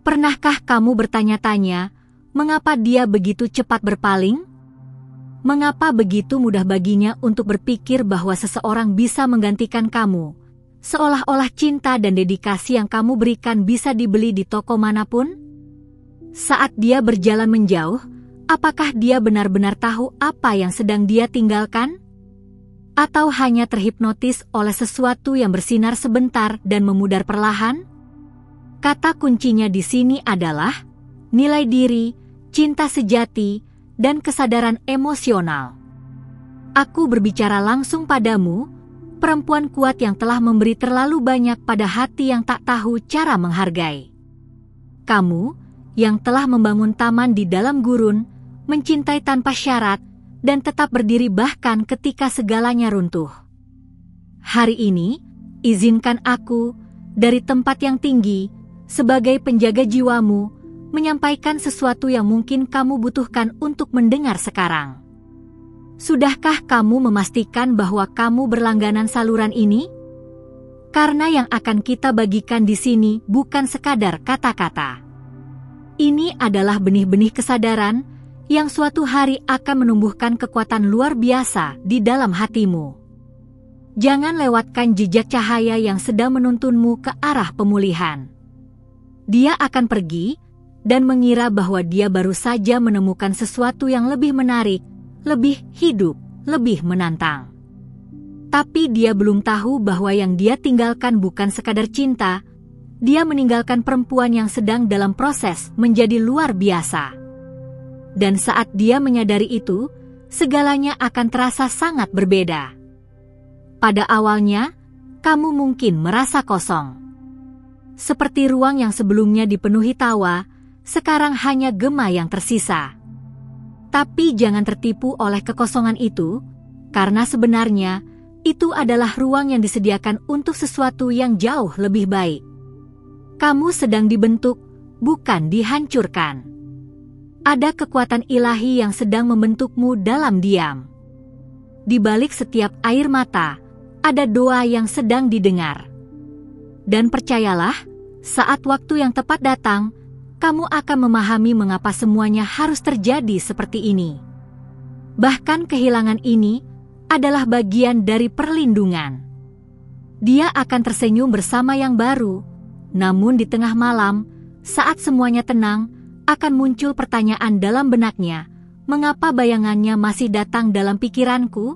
Pernahkah kamu bertanya-tanya, mengapa dia begitu cepat berpaling? Mengapa begitu mudah baginya untuk berpikir bahwa seseorang bisa menggantikan kamu, seolah-olah cinta dan dedikasi yang kamu berikan bisa dibeli di toko manapun? Saat dia berjalan menjauh, apakah dia benar-benar tahu apa yang sedang dia tinggalkan? Atau hanya terhipnotis oleh sesuatu yang bersinar sebentar dan memudar perlahan? Kata kuncinya di sini adalah nilai diri, cinta sejati, dan kesadaran emosional. Aku berbicara langsung padamu, perempuan kuat yang telah memberi terlalu banyak pada hati yang tak tahu cara menghargai. Kamu, yang telah membangun taman di dalam gurun, mencintai tanpa syarat, dan tetap berdiri bahkan ketika segalanya runtuh. Hari ini, izinkan aku, dari tempat yang tinggi, sebagai penjaga jiwamu, menyampaikan sesuatu yang mungkin kamu butuhkan untuk mendengar sekarang. Sudahkah kamu memastikan bahwa kamu berlangganan saluran ini? Karena yang akan kita bagikan di sini bukan sekadar kata-kata. Ini adalah benih-benih kesadaran yang suatu hari akan menumbuhkan kekuatan luar biasa di dalam hatimu. Jangan lewatkan jejak cahaya yang sedang menuntunmu ke arah pemulihan. Dia akan pergi dan mengira bahwa dia baru saja menemukan sesuatu yang lebih menarik, lebih hidup, lebih menantang. Tapi dia belum tahu bahwa yang dia tinggalkan bukan sekadar cinta, dia meninggalkan perempuan yang sedang dalam proses menjadi luar biasa. Dan saat dia menyadari itu, segalanya akan terasa sangat berbeda. Pada awalnya, kamu mungkin merasa kosong. Seperti ruang yang sebelumnya dipenuhi tawa, sekarang hanya gema yang tersisa. Tapi jangan tertipu oleh kekosongan itu, karena sebenarnya itu adalah ruang yang disediakan untuk sesuatu yang jauh lebih baik. Kamu sedang dibentuk, bukan dihancurkan. Ada kekuatan ilahi yang sedang membentukmu dalam diam. Di balik setiap air mata, ada doa yang sedang didengar. Dan percayalah, saat waktu yang tepat datang, kamu akan memahami mengapa semuanya harus terjadi seperti ini. Bahkan kehilangan ini adalah bagian dari perlindungan. Dia akan tersenyum bersama yang baru, namun di tengah malam, saat semuanya tenang, akan muncul pertanyaan dalam benaknya, mengapa bayangannya masih datang dalam pikiranku?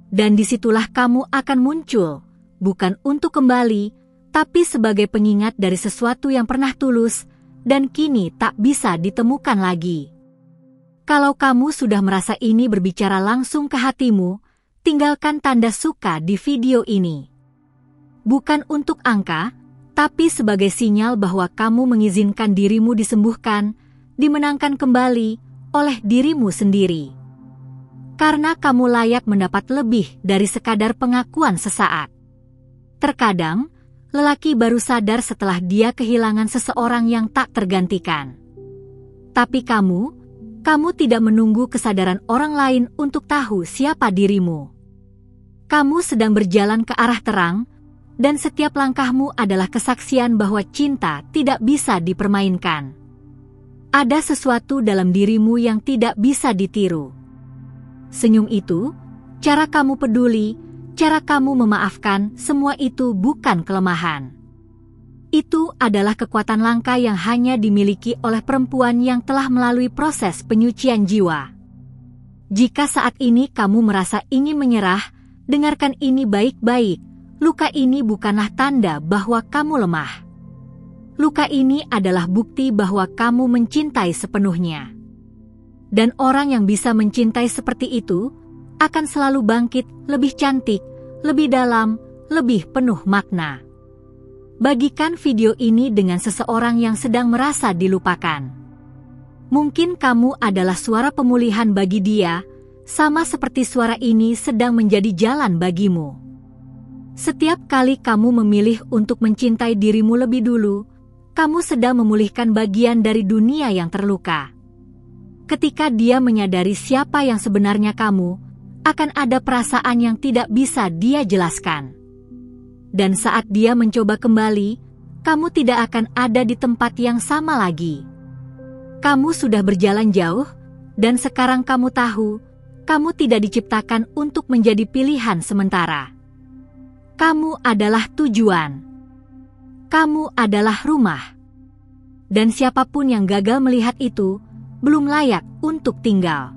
Dan disitulah kamu akan muncul, bukan untuk kembali, tapi sebagai pengingat dari sesuatu yang pernah tulus, dan kini tak bisa ditemukan lagi. Kalau kamu sudah merasa ini berbicara langsung ke hatimu, tinggalkan tanda suka di video ini. Bukan untuk angka, tapi sebagai sinyal bahwa kamu mengizinkan dirimu disembuhkan, dimenangkan kembali oleh dirimu sendiri. Karena kamu layak mendapat lebih dari sekadar pengakuan sesaat. Terkadang, lelaki baru sadar setelah dia kehilangan seseorang yang tak tergantikan. Tapi kamu tidak menunggu kesadaran orang lain untuk tahu siapa dirimu. Kamu sedang berjalan ke arah terang, dan setiap langkahmu adalah kesaksian bahwa cinta tidak bisa dipermainkan. Ada sesuatu dalam dirimu yang tidak bisa ditiru. Senyum itu, cara kamu peduli, cara kamu memaafkan, semua itu bukan kelemahan. Itu adalah kekuatan langka yang hanya dimiliki oleh perempuan yang telah melalui proses penyucian jiwa. Jika saat ini kamu merasa ingin menyerah, dengarkan ini baik-baik. Luka ini bukanlah tanda bahwa kamu lemah. Luka ini adalah bukti bahwa kamu mencintai sepenuhnya. Dan orang yang bisa mencintai seperti itu akan selalu bangkit, lebih cantik, lebih dalam, lebih penuh makna. Bagikan video ini dengan seseorang yang sedang merasa dilupakan. Mungkin kamu adalah suara pemulihan bagi dia, sama seperti suara ini sedang menjadi jalan bagimu. Setiap kali kamu memilih untuk mencintai dirimu lebih dulu, kamu sedang memulihkan bagian dari dunia yang terluka. Ketika dia menyadari siapa yang sebenarnya kamu, akan ada perasaan yang tidak bisa dia jelaskan. Dan saat dia mencoba kembali, kamu tidak akan ada di tempat yang sama lagi. Kamu sudah berjalan jauh, dan sekarang kamu tahu, kamu tidak diciptakan untuk menjadi pilihan sementara. Kamu adalah tujuan. Kamu adalah rumah. Dan siapapun yang gagal melihat itu, belum layak untuk tinggal.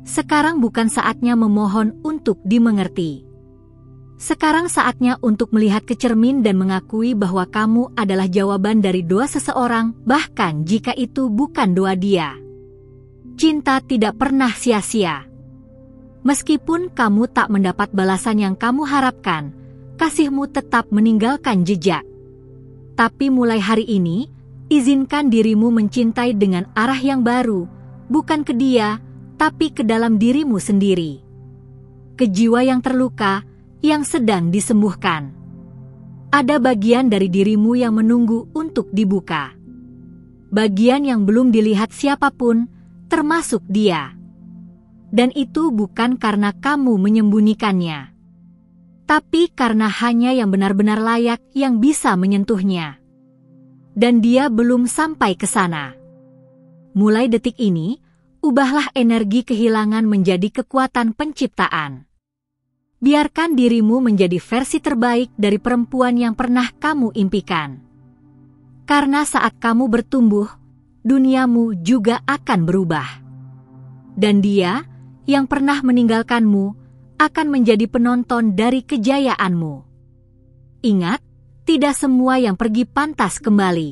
Sekarang bukan saatnya memohon untuk dimengerti. Sekarang saatnya untuk melihat ke cermin dan mengakui bahwa kamu adalah jawaban dari doa seseorang, bahkan jika itu bukan doa dia. Cinta tidak pernah sia-sia. Meskipun kamu tak mendapat balasan yang kamu harapkan, kasihmu tetap meninggalkan jejak. Tapi mulai hari ini, izinkan dirimu mencintai dengan arah yang baru, bukan ke dia, tapi ke dalam dirimu sendiri. Ke jiwa yang terluka, yang sedang disembuhkan. Ada bagian dari dirimu yang menunggu untuk dibuka. Bagian yang belum dilihat siapapun, termasuk dia. Dan itu bukan karena kamu menyembunyikannya, tapi karena hanya yang benar-benar layak yang bisa menyentuhnya. Dan dia belum sampai ke sana. Mulai detik ini, ubahlah energi kehilangan menjadi kekuatan penciptaan. Biarkan dirimu menjadi versi terbaik dari perempuan yang pernah kamu impikan. Karena saat kamu bertumbuh, duniamu juga akan berubah. Dan dia, yang pernah meninggalkanmu, akan menjadi penonton dari kejayaanmu. Ingat, tidak semua yang pergi pantas kembali.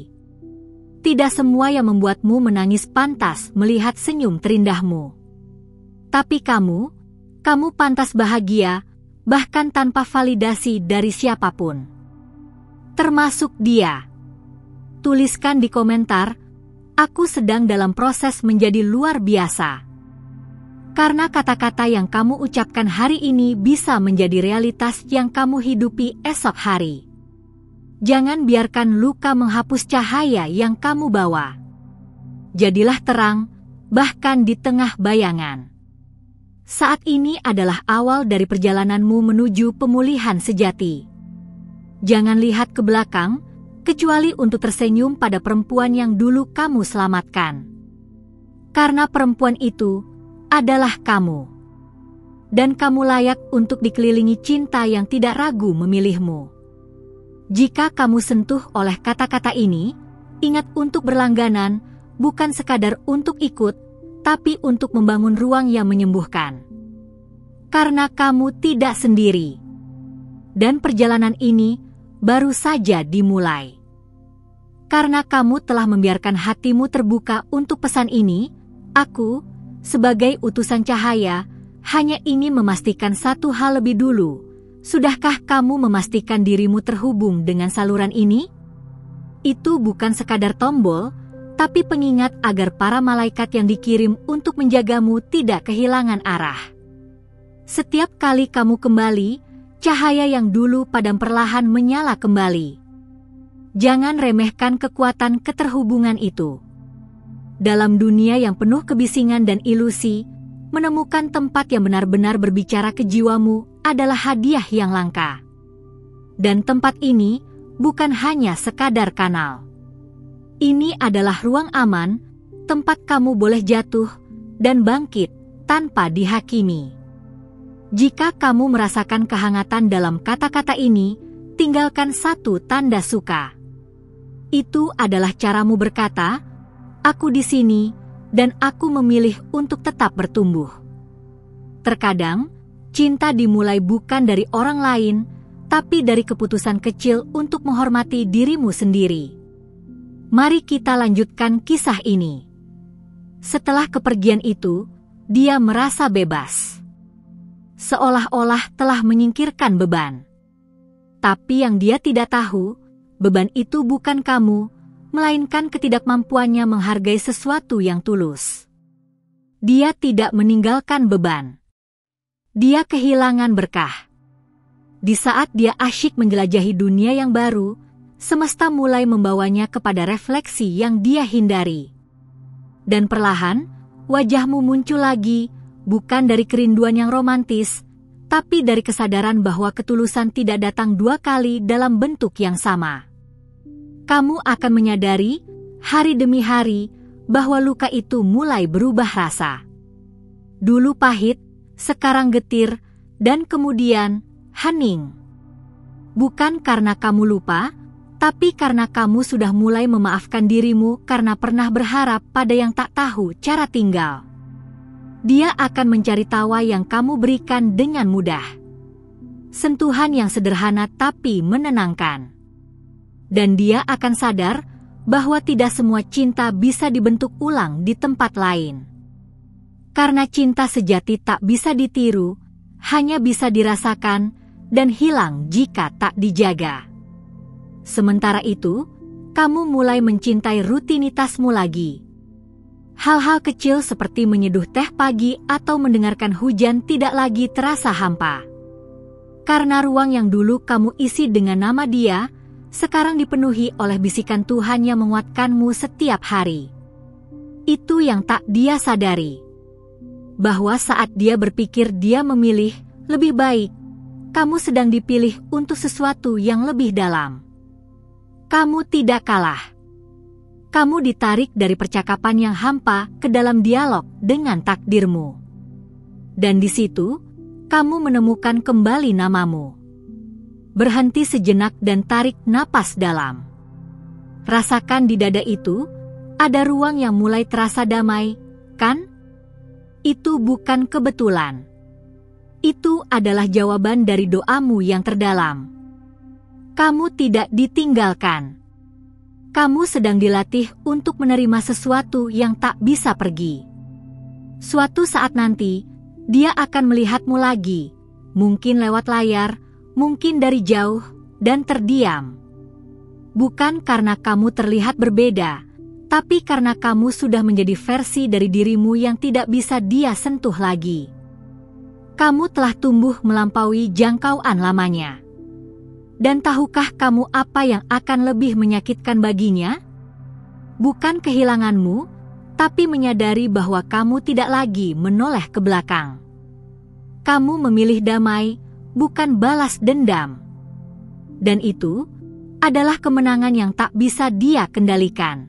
Tidak semua yang membuatmu menangis pantas melihat senyum terindahmu. Tapi kamu pantas bahagia, bahkan tanpa validasi dari siapapun. Termasuk dia. Tuliskan di komentar, aku sedang dalam proses menjadi luar biasa. Karena kata-kata yang kamu ucapkan hari ini bisa menjadi realitas yang kamu hidupi esok hari. Jangan biarkan luka menghapus cahaya yang kamu bawa. Jadilah terang, bahkan di tengah bayangan. Saat ini adalah awal dari perjalananmu menuju pemulihan sejati. Jangan lihat ke belakang, kecuali untuk tersenyum pada perempuan yang dulu kamu selamatkan. Karena perempuan itu adalah kamu. Dan kamu layak untuk dikelilingi cinta yang tidak ragu memilihmu. Jika kamu sentuh oleh kata-kata ini, ingat untuk berlangganan, bukan sekadar untuk ikut, tapi untuk membangun ruang yang menyembuhkan. Karena kamu tidak sendiri. Dan perjalanan ini baru saja dimulai. Karena kamu telah membiarkan hatimu terbuka untuk pesan ini, aku, sebagai utusan cahaya, hanya ingin memastikan satu hal lebih dulu. Sudahkah kamu memastikan dirimu terhubung dengan saluran ini? Itu bukan sekadar tombol, tapi pengingat agar para malaikat yang dikirim untuk menjagamu tidak kehilangan arah. Setiap kali kamu kembali, cahaya yang dulu padam perlahan menyala kembali. Jangan remehkan kekuatan keterhubungan itu. Dalam dunia yang penuh kebisingan dan ilusi, menemukan tempat yang benar-benar berbicara ke jiwamu adalah hadiah yang langka. Dan tempat ini bukan hanya sekadar kanal. Ini adalah ruang aman, tempat kamu boleh jatuh dan bangkit tanpa dihakimi. Jika kamu merasakan kehangatan dalam kata-kata ini, tinggalkan satu tanda suka. Itu adalah caramu berkata, aku di sini dan aku memilih untuk tetap bertumbuh. Terkadang, cinta dimulai bukan dari orang lain, tapi dari keputusan kecil untuk menghormati dirimu sendiri. Mari kita lanjutkan kisah ini. Setelah kepergian itu, dia merasa bebas. Seolah-olah telah menyingkirkan beban. Tapi yang dia tidak tahu, beban itu bukan kamu, melainkan ketidakmampuannya menghargai sesuatu yang tulus. Dia tidak meninggalkan beban. Dia kehilangan berkah. Di saat dia asyik menjelajahi dunia yang baru, semesta mulai membawanya kepada refleksi yang dia hindari. Dan perlahan, wajahmu muncul lagi, bukan dari kerinduan yang romantis, tapi dari kesadaran bahwa ketulusan tidak datang dua kali dalam bentuk yang sama. kamu akan menyadari, hari demi hari, bahwa luka itu mulai berubah rasa. Dulu pahit, sekarang getir, dan kemudian hening. Bukan karena kamu lupa, tapi karena kamu sudah mulai memaafkan dirimu karena pernah berharap pada yang tak tahu cara tinggal. Dia akan mencari tawa yang kamu berikan dengan mudah. Sentuhan yang sederhana tapi menenangkan. Dan dia akan sadar bahwa tidak semua cinta bisa dibentuk ulang di tempat lain. Karena cinta sejati tak bisa ditiru, hanya bisa dirasakan dan hilang jika tak dijaga. Sementara itu, kamu mulai mencintai rutinitasmu lagi. Hal-hal kecil seperti menyeduh teh pagi atau mendengarkan hujan tidak lagi terasa hampa. Karena ruang yang dulu kamu isi dengan nama dia, sekarang dipenuhi oleh bisikan Tuhan yang menguatkanmu setiap hari. Itu yang tak dia sadari. Bahwa saat dia berpikir dia memilih lebih baik, kamu sedang dipilih untuk sesuatu yang lebih dalam. Kamu tidak kalah. Kamu ditarik dari percakapan yang hampa ke dalam dialog dengan takdirmu. Dan di situ, kamu menemukan kembali namamu. Berhenti sejenak dan tarik napas dalam. Rasakan di dada itu, ada ruang yang mulai terasa damai, kan? Itu bukan kebetulan. Itu adalah jawaban dari doamu yang terdalam. Kamu tidak ditinggalkan. Kamu sedang dilatih untuk menerima sesuatu yang tak bisa pergi. Suatu saat nanti, dia akan melihatmu lagi, mungkin lewat layar, mungkin dari jauh, dan terdiam. Bukan karena kamu terlihat berbeda, tapi karena kamu sudah menjadi versi dari dirimu yang tidak bisa dia sentuh lagi. Kamu telah tumbuh melampaui jangkauan lamanya. Dan tahukah kamu apa yang akan lebih menyakitkan baginya? Bukan kehilanganmu, tapi menyadari bahwa kamu tidak lagi menoleh ke belakang. Kamu memilih damai, bukan balas dendam. Dan itu adalah kemenangan yang tak bisa dia kendalikan.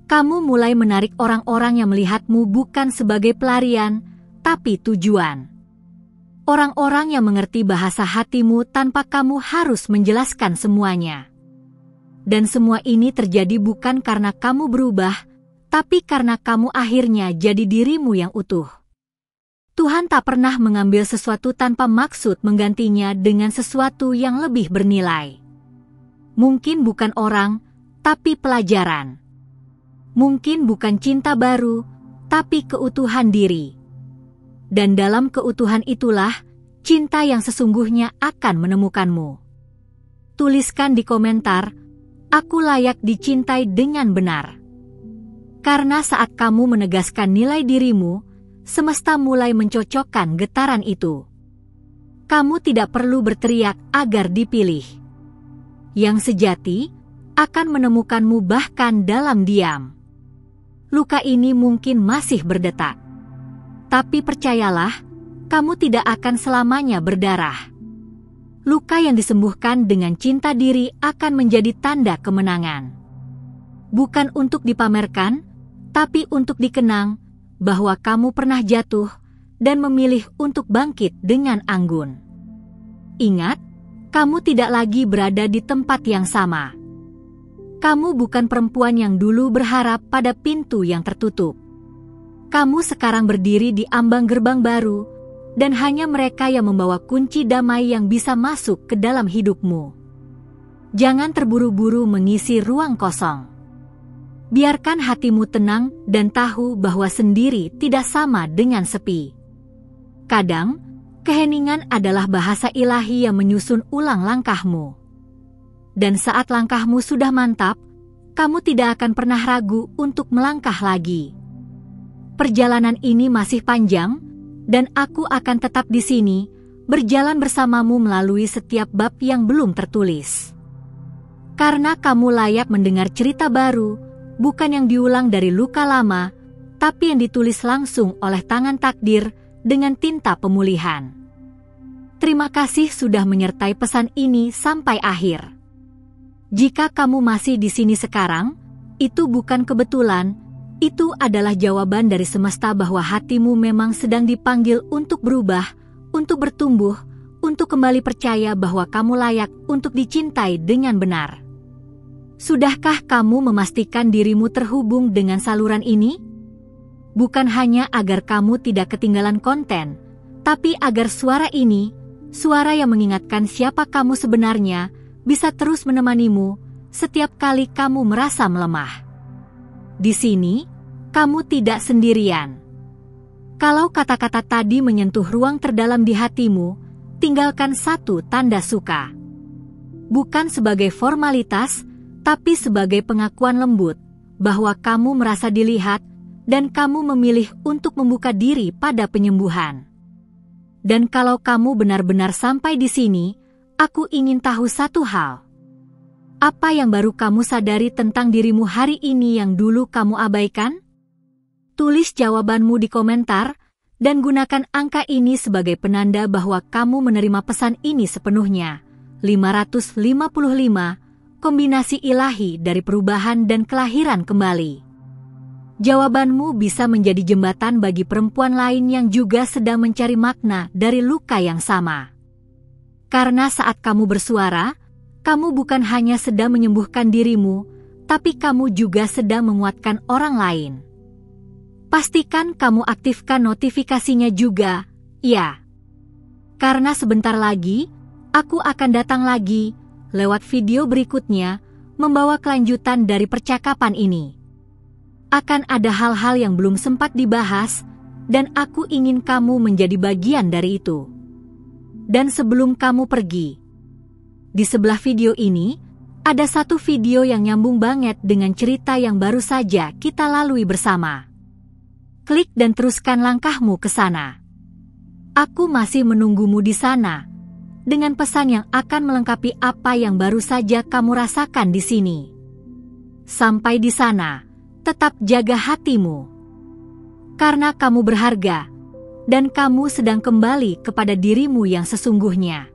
Kamu mulai menarik orang-orang yang melihatmu bukan sebagai pelarian, tapi tujuan. Orang-orang yang mengerti bahasa hatimu tanpa kamu harus menjelaskan semuanya. Dan semua ini terjadi bukan karena kamu berubah, tapi karena kamu akhirnya jadi dirimu yang utuh. Tuhan tak pernah mengambil sesuatu tanpa maksud menggantinya dengan sesuatu yang lebih bernilai. Mungkin bukan orang, tapi pelajaran. Mungkin bukan cinta baru, tapi keutuhan diri. Dan dalam keutuhan itulah, cinta yang sesungguhnya akan menemukanmu. Tuliskan di komentar, aku layak dicintai dengan benar. Karena saat kamu menegaskan nilai dirimu, semesta mulai mencocokkan getaran itu. Kamu tidak perlu berteriak agar dipilih. Yang sejati, akan menemukanmu bahkan dalam diam. Luka ini mungkin masih berdetak. Tapi percayalah, kamu tidak akan selamanya berdarah. Luka yang disembuhkan dengan cinta diri akan menjadi tanda kemenangan. Bukan untuk dipamerkan, tapi untuk dikenang bahwa kamu pernah jatuh dan memilih untuk bangkit dengan anggun. Ingat, kamu tidak lagi berada di tempat yang sama. Kamu bukan perempuan yang dulu berharap pada pintu yang tertutup. Kamu sekarang berdiri di ambang gerbang baru, dan hanya mereka yang membawa kunci damai yang bisa masuk ke dalam hidupmu. Jangan terburu-buru mengisi ruang kosong. Biarkan hatimu tenang dan tahu bahwa sendiri tidak sama dengan sepi. Kadang, keheningan adalah bahasa ilahi yang menyusun ulang langkahmu. Dan saat langkahmu sudah mantap, kamu tidak akan pernah ragu untuk melangkah lagi. Perjalanan ini masih panjang, dan aku akan tetap di sini, berjalan bersamamu melalui setiap bab yang belum tertulis. Karena kamu layak mendengar cerita baru, bukan yang diulang dari luka lama, tapi yang ditulis langsung oleh tangan takdir dengan tinta pemulihan. Terima kasih sudah menyertai pesan ini sampai akhir. Jika kamu masih di sini sekarang, itu bukan kebetulan, itu adalah jawaban dari semesta bahwa hatimu memang sedang dipanggil untuk berubah, untuk bertumbuh, untuk kembali percaya bahwa kamu layak untuk dicintai dengan benar. Sudahkah kamu memastikan dirimu terhubung dengan saluran ini? Bukan hanya agar kamu tidak ketinggalan konten, tapi agar suara ini, suara yang mengingatkan siapa kamu sebenarnya, bisa terus menemanimu setiap kali kamu merasa melemah. Di sini, kamu tidak sendirian. Kalau kata-kata tadi menyentuh ruang terdalam di hatimu, tinggalkan satu tanda suka. Bukan sebagai formalitas, tapi sebagai pengakuan lembut bahwa kamu merasa dilihat dan kamu memilih untuk membuka diri pada penyembuhan. Dan kalau kamu benar-benar sampai di sini, aku ingin tahu satu hal. Apa yang baru kamu sadari tentang dirimu hari ini yang dulu kamu abaikan? Tulis jawabanmu di komentar, dan gunakan angka ini sebagai penanda bahwa kamu menerima pesan ini sepenuhnya. 555, kombinasi ilahi dari perubahan dan kelahiran kembali. Jawabanmu bisa menjadi jembatan bagi perempuan lain yang juga sedang mencari makna dari luka yang sama. Karena saat kamu bersuara, kamu bukan hanya sedang menyembuhkan dirimu, tapi kamu juga sedang menguatkan orang lain. Pastikan kamu aktifkan notifikasinya juga, ya. Karena sebentar lagi, aku akan datang lagi, lewat video berikutnya, membawa kelanjutan dari percakapan ini. Akan ada hal-hal yang belum sempat dibahas, dan aku ingin kamu menjadi bagian dari itu. Dan sebelum kamu pergi, di sebelah video ini, ada satu video yang nyambung banget dengan cerita yang baru saja kita lalui bersama. Klik dan teruskan langkahmu ke sana. Aku masih menunggumu di sana, dengan pesan yang akan melengkapi apa yang baru saja kamu rasakan di sini. Sampai di sana, tetap jaga hatimu. Karena kamu berharga, dan kamu sedang kembali kepada dirimu yang sesungguhnya.